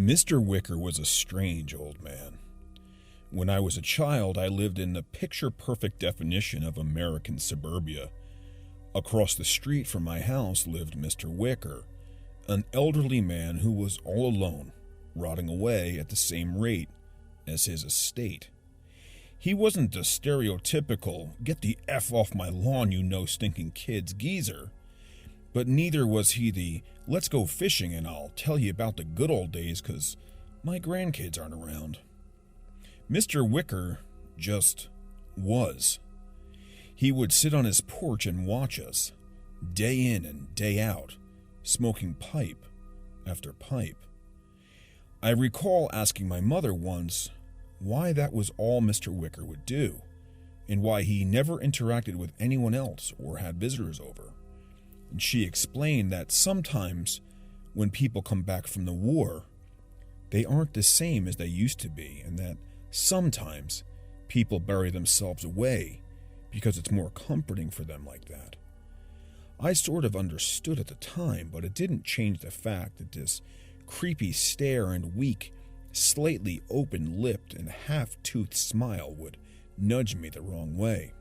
Mr. Wicker was a strange old man. When I was a child, I lived in the picture-perfect definition of American suburbia. Across the street from my house lived Mr. Wicker, an elderly man who was all alone, rotting away at the same rate as his estate. He wasn't the stereotypical, get the F off my lawn, you no stinking kids geezer. But neither was he the, let's go fishing and I'll tell you about the good old days 'cause my grandkids aren't around. Mr. Wicker just was. He would sit on his porch and watch us, day in and day out, smoking pipe after pipe. I recall asking my mother once why that was all Mr. Wicker would do, and why he never interacted with anyone else or had visitors over. And she explained that sometimes when people come back from the war, they aren't the same as they used to be, and that sometimes people bury themselves away because it's more comforting for them like that. I sort of understood at the time, but it didn't change the fact that this creepy stare and weak, slightly open-lipped and half-toothed smile would nudge me the wrong way.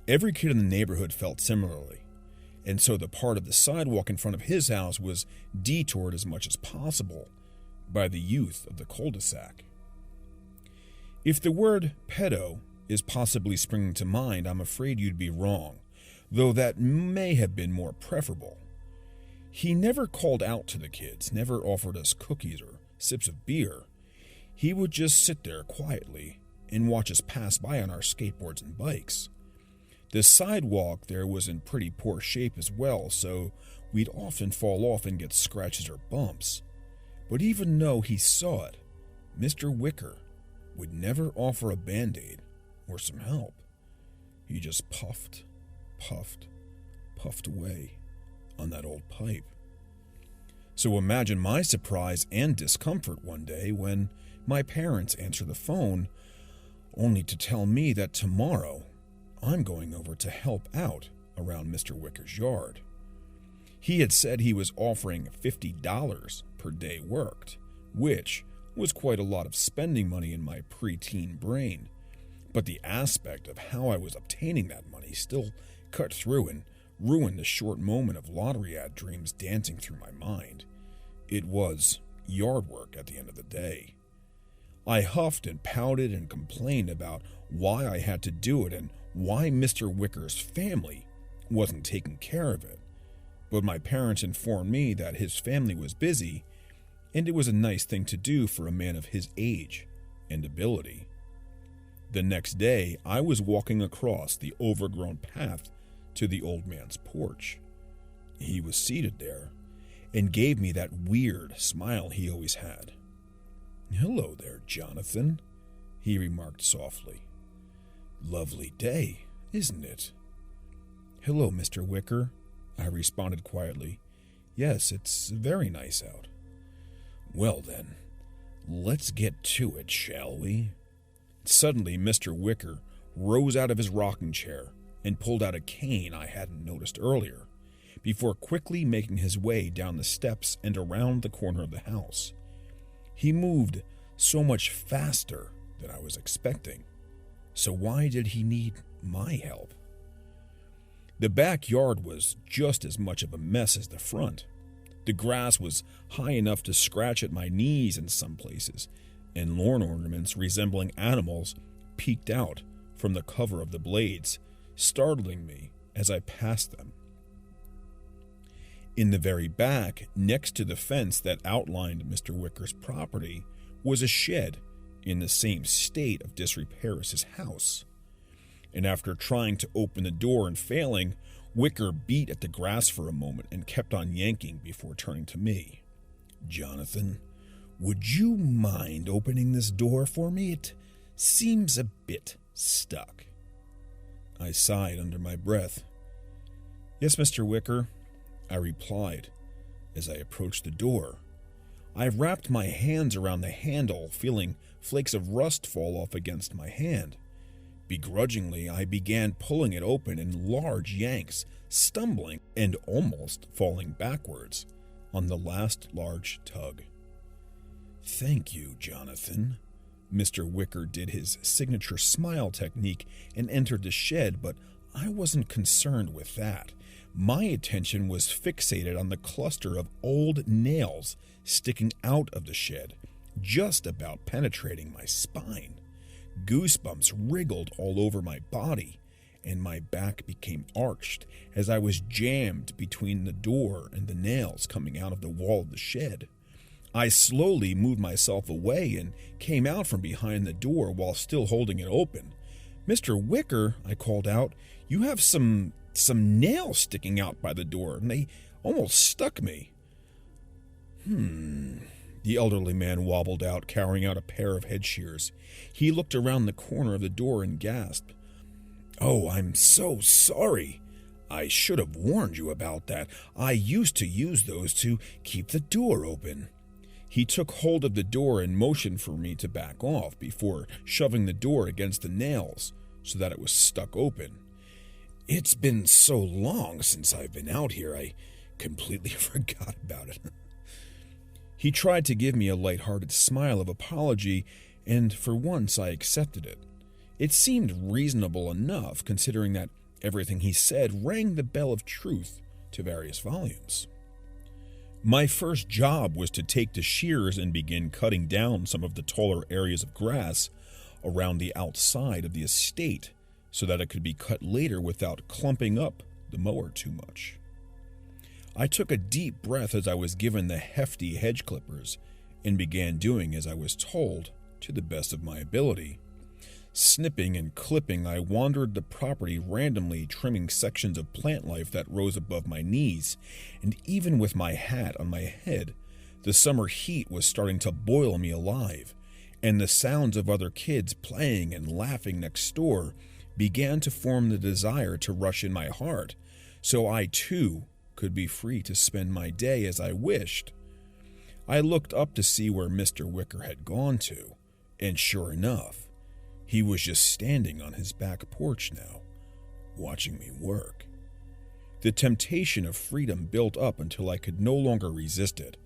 Every kid in the neighborhood felt similarly, and so the part of the sidewalk in front of his house was detoured as much as possible by the youth of the cul-de-sac. If the word pedo is possibly springing to mind, I'm afraid you'd be wrong, though that may have been more preferable. He never called out to the kids, never offered us cookies or sips of beer. He would just sit there quietly and watch us pass by on our skateboards and bikes. The sidewalk there was in pretty poor shape as well, so we'd often fall off and get scratches or bumps. But even though he saw it, Mr. Wicker would never offer a band-aid or some help. He just puffed away on that old pipe. So imagine my surprise and discomfort one day when my parents answer the phone, only to tell me that tomorrow I'm going over to help out around Mr. Wicker's yard. He had said he was offering $50 per day worked, which was quite a lot of spending money in my preteen brain. But the aspect of how I was obtaining that money still cut through and ruined the short moment of lottery ad dreams dancing through my mind. It was yard work at the end of the day. I huffed and pouted and complained about why I had to do it and why Mr. Wicker's family wasn't taking care of it. But my parents informed me that his family was busy, and it was a nice thing to do for a man of his age and ability. The next day, I was walking across the overgrown path to the old man's porch. He was seated there and gave me that weird smile he always had. "Hello there, Jonathan," he remarked softly. "Lovely day, isn't it?" "Hello, Mr. Wicker," I responded quietly. "Yes, it's very nice out." "Well then, let's get to it, shall we?" Suddenly, Mr. Wicker rose out of his rocking chair and pulled out a cane I hadn't noticed earlier, before quickly making his way down the steps and around the corner of the house. He moved so much faster than I was expecting. So why did he need my help? The backyard was just as much of a mess as the front. The grass was high enough to scratch at my knees in some places, and lawn ornaments resembling animals peeked out from the cover of the blades, startling me as I passed them. In the very back, next to the fence that outlined Mr. Wicker's property, was a shed in the same state of disrepair as his house. And after trying to open the door and failing, Wicker beat at the grass for a moment and kept on yanking before turning to me. "Jonathan, would you mind opening this door for me? It seems a bit stuck." I sighed under my breath. "Yes, Mr. Wicker," I replied as I approached the door. I wrapped my hands around the handle, feeling flakes of rust fall off against my hand. Begrudgingly, I began pulling it open in large yanks, stumbling and almost falling backwards on the last large tug. "Thank you, Jonathan." Mr. Wicker did his signature smile technique and entered the shed, but I wasn't concerned with that. My attention was fixated on the cluster of old nails sticking out of the shed, just about penetrating my spine. Goosebumps wriggled all over my body, and my back became arched as I was jammed between the door and the nails coming out of the wall of the shed. I slowly moved myself away and came out from behind the door while still holding it open. "Mr. Wicker," I called out, "you have some nails sticking out by the door, and they almost stuck me." The elderly man wobbled out, carrying out a pair of head shears. He looked around the corner of the door and gasped. "Oh, I'm so sorry. I should have warned you about that. I used to use those to keep the door open." He took hold of the door and motioned for me to back off before shoving the door against the nails so that it was stuck open. "It's been so long since I've been out here, I completely forgot about it." He tried to give me a light-hearted smile of apology, and for once I accepted it. It seemed reasonable enough, considering that everything he said rang the bell of truth to various volumes. My first job was to take the shears and begin cutting down some of the taller areas of grass around the outside of the estate so that it could be cut later without clumping up the mower too much. I took a deep breath as I was given the hefty hedge clippers and began doing as I was told to the best of my ability. Snipping and clipping, I wandered the property randomly, trimming sections of plant life that rose above my knees, and even with my hat on my head, the summer heat was starting to boil me alive, and the sounds of other kids playing and laughing next door began to form the desire to rush in my heart, so I too could be free to spend my day as I wished. I looked up to see where Mr. Wicker had gone to, and sure enough, he was just standing on his back porch now, watching me work. The temptation of freedom built up until I could no longer resist it.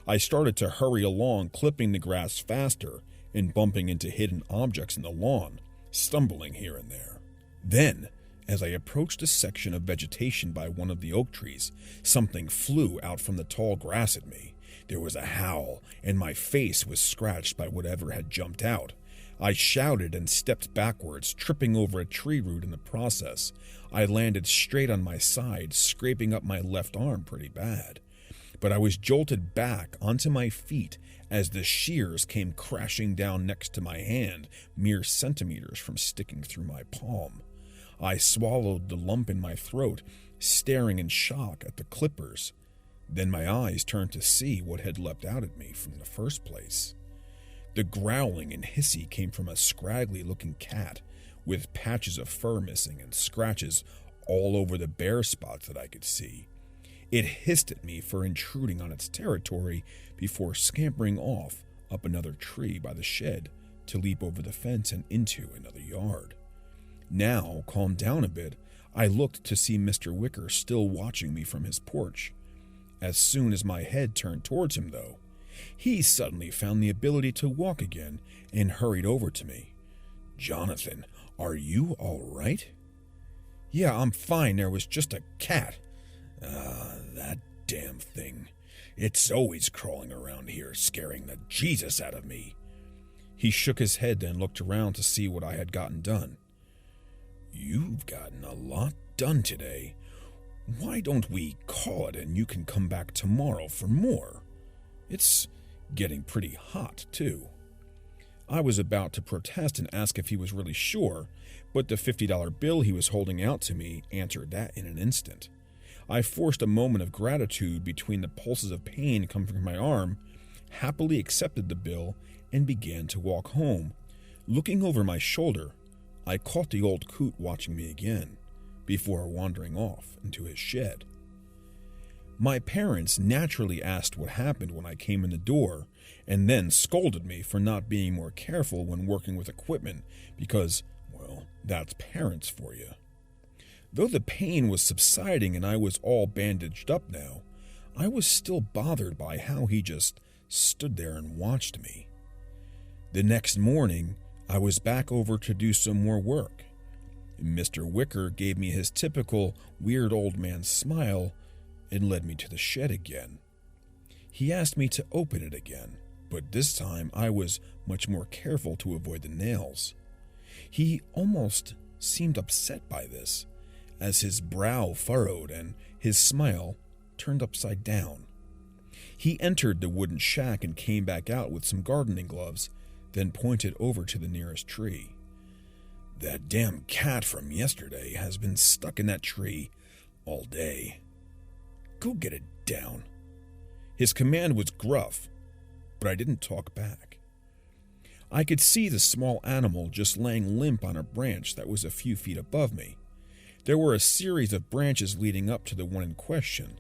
I started to hurry along, clipping the grass faster and bumping into hidden objects in the lawn, stumbling here and there. Then, as I approached a section of vegetation by one of the oak trees, something flew out from the tall grass at me. There was a howl, and my face was scratched by whatever had jumped out. I shouted and stepped backwards, tripping over a tree root in the process. I landed straight on my side, scraping up my left arm pretty bad. But I was jolted back onto my feet as the shears came crashing down next to my hand, mere centimeters from sticking through my palm. I swallowed the lump in my throat, staring in shock at the clippers. Then my eyes turned to see what had leapt out at me from the first place. The growling and hissy came from a scraggly-looking cat, with patches of fur missing and scratches all over the bare spots that I could see. It hissed at me for intruding on its territory before scampering off up another tree by the shed to leap over the fence and into another yard. Now, calmed down a bit, I looked to see Mr. Wicker still watching me from his porch. As soon as my head turned towards him, though, he suddenly found the ability to walk again and hurried over to me. "Jonathan, are you all right?" "Yeah, I'm fine. There was just a cat." That damn thing. It's always crawling around here, scaring the Jesus out of me." He shook his head and looked around to see what I had gotten done. "You've gotten a lot done today. Why don't we call it and you can come back tomorrow for more? It's getting pretty hot, too." I was about to protest and ask if he was really sure, but the $50 bill he was holding out to me answered that in an instant. I forced a moment of gratitude between the pulses of pain coming from my arm, happily accepted the bill, and began to walk home. Looking over my shoulder, I caught the old coot watching me again, before wandering off into his shed. My parents naturally asked what happened when I came in the door, and then scolded me for not being more careful when working with equipment because, well, that's parents for you. Though the pain was subsiding and I was all bandaged up now, I was still bothered by how he just stood there and watched me. The next morning, I was back over to do some more work. Mr. Wicker gave me his typical weird old man smile and led me to the shed again. He asked me to open it again, but this time I was much more careful to avoid the nails. He almost seemed upset by this, as his brow furrowed and his smile turned upside down. He entered the wooden shack and came back out with some gardening gloves, then pointed over to the nearest tree. "That damn cat from yesterday has been stuck in that tree all day. Go get it down." His command was gruff, but I didn't talk back. I could see the small animal just laying limp on a branch that was a few feet above me. There were a series of branches leading up to the one in question,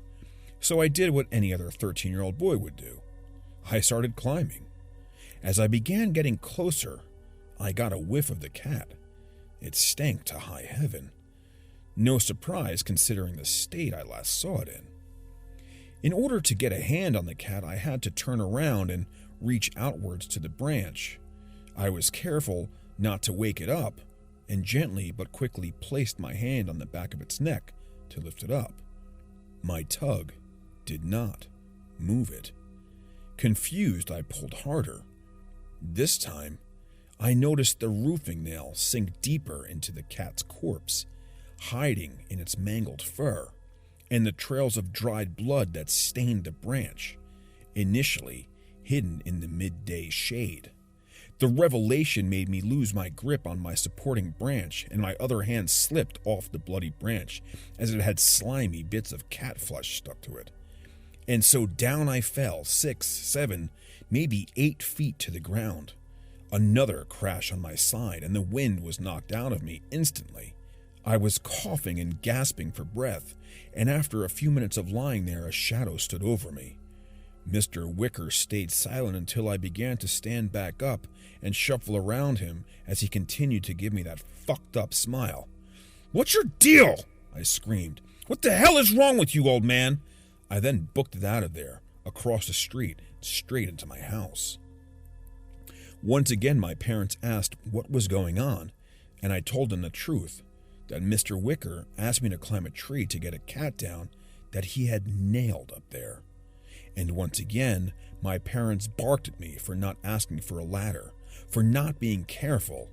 so I did what any other 13-year-old boy would do. I started climbing. As I began getting closer, I got a whiff of the cat. It stank to high heaven. No surprise considering the state I last saw it in. In order to get a hand on the cat, I had to turn around and reach outwards to the branch. I was careful not to wake it up, and gently but quickly placed my hand on the back of its neck to lift it up. My tug did not move it. Confused, I pulled harder. This time, I noticed the roofing nail sink deeper into the cat's corpse, hiding in its mangled fur, and the trails of dried blood that stained the branch, initially hidden in the midday shade. The revelation made me lose my grip on my supporting branch, and my other hand slipped off the bloody branch as it had slimy bits of cat flesh stuck to it. And so down I fell, 6, 7, maybe 8 feet to the ground. Another crash on my side, and the wind was knocked out of me instantly. I was coughing and gasping for breath, and after a few minutes of lying there, a shadow stood over me. Mr. Wicker stayed silent until I began to stand back up and shuffle around him as he continued to give me that fucked up smile. "What's your deal?" I screamed. "What the hell is wrong with you, old man?" I then booked it out of there, across the street, straight into my house. Once again, my parents asked what was going on, and I told them the truth, that Mr. Wicker asked me to climb a tree to get a cat down that he had nailed up there. And once again, my parents barked at me for not asking for a ladder, for not being careful,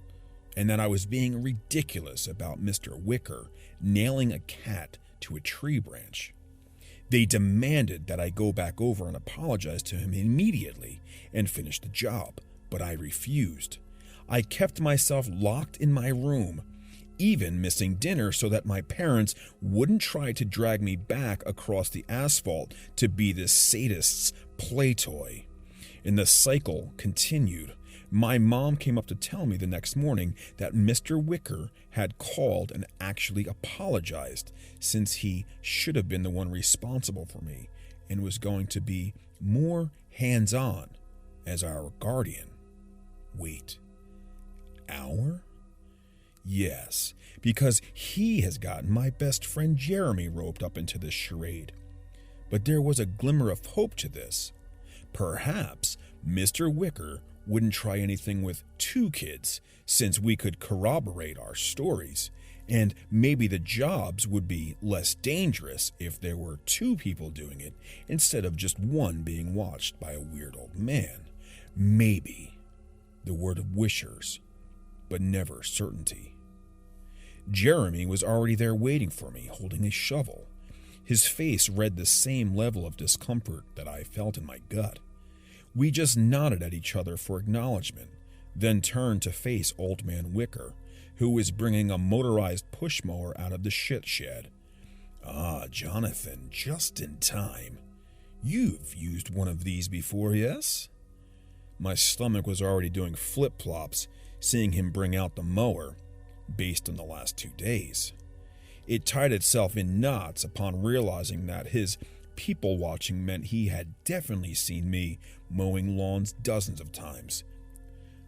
and that I was being ridiculous about Mr. Wicker nailing a cat to a tree branch. They demanded that I go back over and apologize to him immediately and finish the job, but I refused. I kept myself locked in my room, even missing dinner so that my parents wouldn't try to drag me back across the asphalt to be this sadist's play toy. And the cycle continued. My mom came up to tell me the next morning that Mr. Wicker had called and actually apologized, since he should have been the one responsible for me and was going to be more hands-on as our guardian. Wait, our? Yes, because he has gotten my best friend Jeremy roped up into this charade. But there was a glimmer of hope to this. Perhaps Mr. Wicker wouldn't try anything with 2 kids, since we could corroborate our stories, and maybe the jobs would be less dangerous if there were 2 people doing it instead of just one being watched by a weird old man. Maybe. The word of wishers, but never certainty. Jeremy was already there waiting for me, holding a shovel. His face read the same level of discomfort that I felt in my gut. We just nodded at each other for acknowledgement, then turned to face Old Man Wicker, who was bringing a motorized push mower out of the shit shed. "Ah, Jonathan, just in time. You've used one of these before, yes?" My stomach was already doing flip-flops, seeing him bring out the mower, based on the last 2 days. It tied itself in knots upon realizing that his people-watching meant he had definitely seen me mowing lawns dozens of times,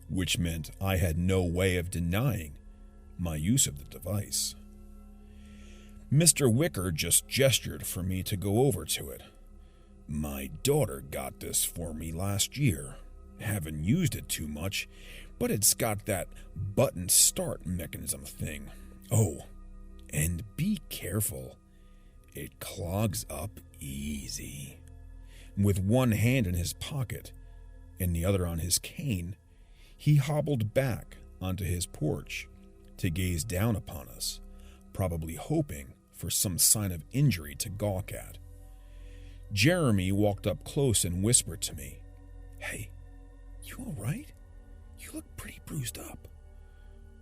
which meant I had no way of denying my use of the device. Mr. Wicker just gestured for me to go over to it. My daughter got this for me last year. Haven't used it too much, but it's got that button start mechanism thing. Oh, and be careful. It clogs up easy." With one hand in his pocket and the other on his cane, he hobbled back onto his porch to gaze down upon us, probably hoping for some sign of injury to gawk at. Jeremy walked up close and whispered to me, "Hey, you all right? You look pretty bruised up.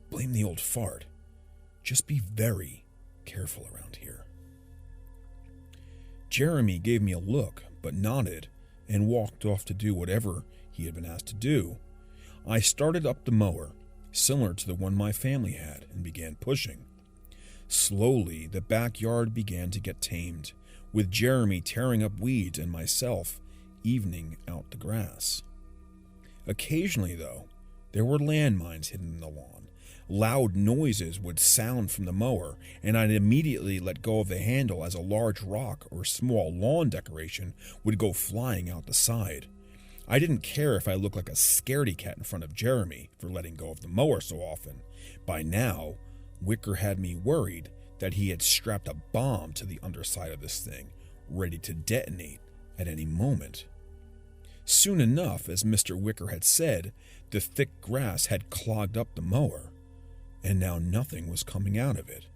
Blame the old fart. Just be very careful around here." Jeremy gave me a look, but nodded and walked off to do whatever he had been asked to do. I started up the mower, similar to the one my family had, and began pushing. Slowly, the backyard began to get tamed, with Jeremy tearing up weeds and myself evening out the grass. Occasionally, though, there were landmines hidden in the lawn. Loud noises would sound from the mower, and I'd immediately let go of the handle as a large rock or small lawn decoration would go flying out the side. I didn't care if I looked like a scaredy cat in front of Jeremy for letting go of the mower so often. By now, Wicker had me worried that he had strapped a bomb to the underside of this thing, ready to detonate at any moment. Soon enough, as Mr. Wicker had said, the thick grass had clogged up the mower, and now nothing was coming out of it.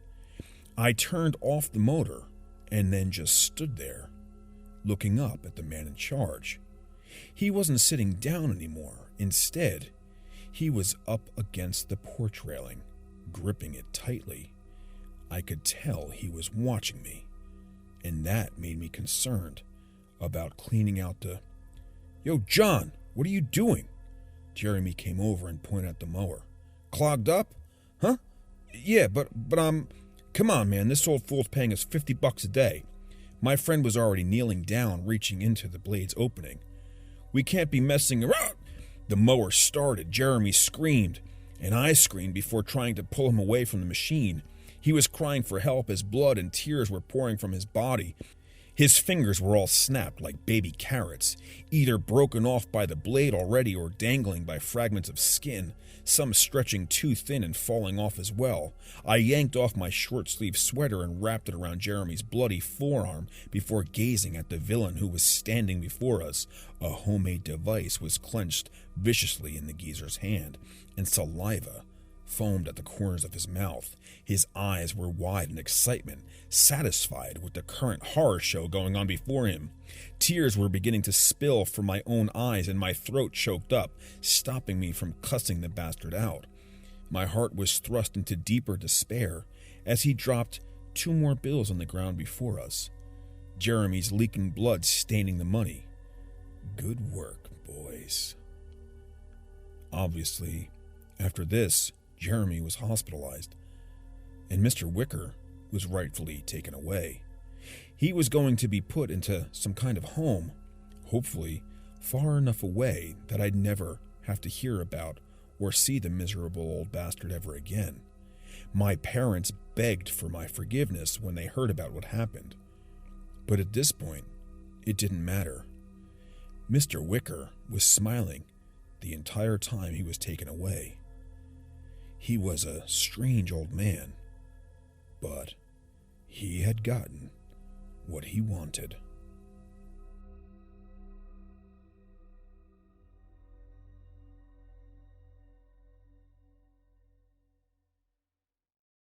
I turned off the motor and then just stood there, looking up at the man in charge. He wasn't sitting down anymore. Instead, he was up against the porch railing, gripping it tightly. I could tell he was watching me, and that made me concerned about cleaning out the... "Yo, John, what are you doing?" Jeremy came over and pointed at the mower. "Clogged up? Huh? Yeah, but I'm... Come on, man, this old fool's paying us $50 a day." My friend was already kneeling down, reaching into the blade's opening. "We can't be messing around." The mower started. Jeremy screamed, and I screamed before trying to pull him away from the machine. He was crying for help as blood and tears were pouring from his body. His fingers were all snapped like baby carrots, either broken off by the blade already or dangling by fragments of skin, some stretching too thin and falling off as well. I yanked off my short-sleeved sweater and wrapped it around Jeremy's bloody forearm before gazing at the villain who was standing before us. A homemade device was clenched viciously in the geezer's hand, and saliva foamed at the corners of his mouth. His eyes were wide in excitement, satisfied with the current horror show going on before him. Tears were beginning to spill from my own eyes, and my throat choked up, stopping me from cussing the bastard out. My heart was thrust into deeper despair as he dropped 2 more bills on the ground before us, Jeremy's leaking blood staining the money. Good work, boys. Obviously, after this, Jeremy was hospitalized, and Mr. Wicker was rightfully taken away. He was going to be put into some kind of home, hopefully far enough away that I'd never have to hear about or see the miserable old bastard ever again. My parents begged for my forgiveness when they heard about what happened, but at this point, it didn't matter. Mr. Wicker was smiling the entire time he was taken away. He was a strange old man, but he had gotten what he wanted.